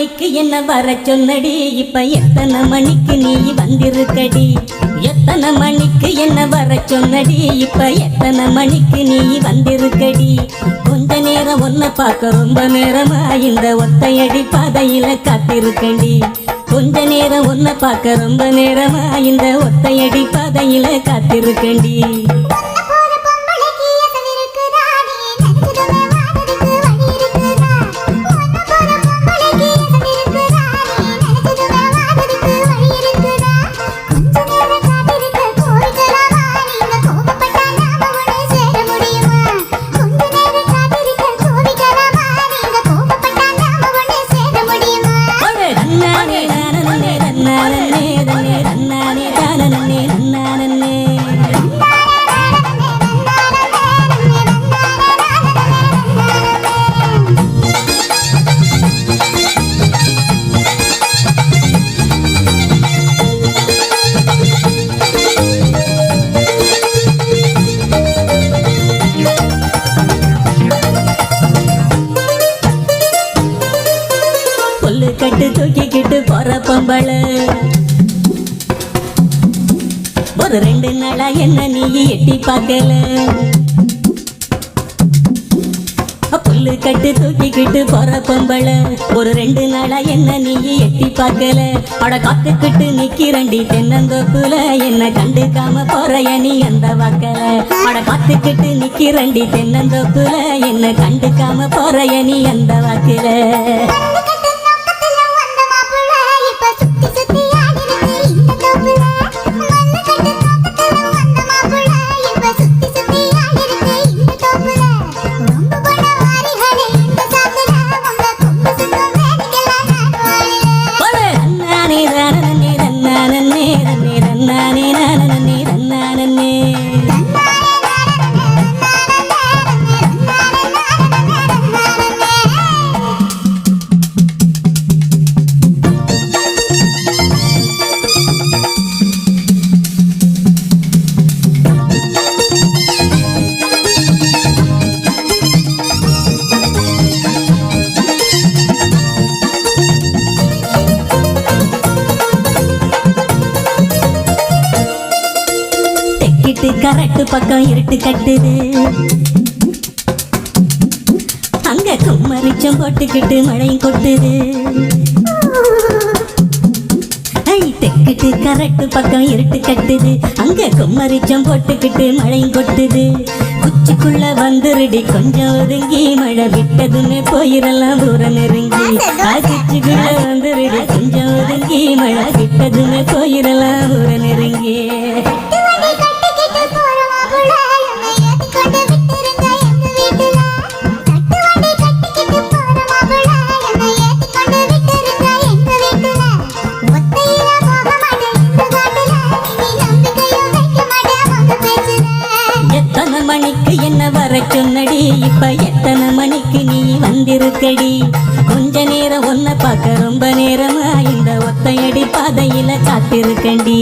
மணிக்கு என்ன வர சொன்னடி, இப்ப எத்தனை மணிக்கு நீ வந்திருக்கடி? எத்தனை மணிக்கு என்ன வர சொன்னடி, இப்ப எத்தனை மணிக்கு நீ வந்திருக்கடி? கொஞ்ச நேரம் ஒன்ன பார்க்க ரொம்ப நேரமா இந்த ஒத்தையடி பாதையில காத்திருக்கண்டி. கொஞ்ச நேரம் ஒன்ன பார்க்க ரொம்ப நேரமா இந்த ஒத்தையடி பாதையில காத்திருக்கண்டி. கட்டு தூக்கிக்கிட்டு போற பொம்பள ஒரு 2 நாளா என்ன நீ எட்டி பார்க்கல. புல்லு கட்டு தூக்கிக்கிட்டு போற பொம்பள ஒரு 2 நாளா என்ன நீ எட்டி பார்க்கல. அட காத்துக்கிட்டு நிக்கிறண்டி தென்னந்தோப்புல என்ன கண்டுக்காம போறைய நீ அந்த வாக்கல. அட காத்துக்கிட்டு நிக்கிறண்டி தென்னந்தோப்புல என்ன கண்டுக்காம போறைய நீ அந்த வாக்குல. கரட்டு பக்கம் இருட்டு கட்டுது, அங்க கும்மரிச்சம் போட்டுக்கிட்டு மழையும் கொட்டுது. தெக்கிட்டு கரட்டு பக்கம் இருட்டு கட்டுது, அங்க கும்மரிச்சம் போட்டுக்கிட்டு மழையும் கொட்டுது. குச்சிக்குள்ள வந்துருடி கொஞ்சம் ஒதுங்கி, மழை விட்டதுமே போயிடலாம் ஊர நெருங்கி. குச்சிக்குள்ள வந்துருடி கொஞ்சம் ஒதுங்கி, மழை விட்டதுமே போயிடலாம் ஊர நெருங்கி. மணிக்கு என்ன வர சொன்னடி, இப்ப எத்தனை மணிக்கு நீ வந்திருக்கடி? கொஞ்ச நேரம் ஒன்ன பார்க்க ரொம்ப நேரமா இந்த ஒத்தையடி பாதையில காத்திருக்கண்டி.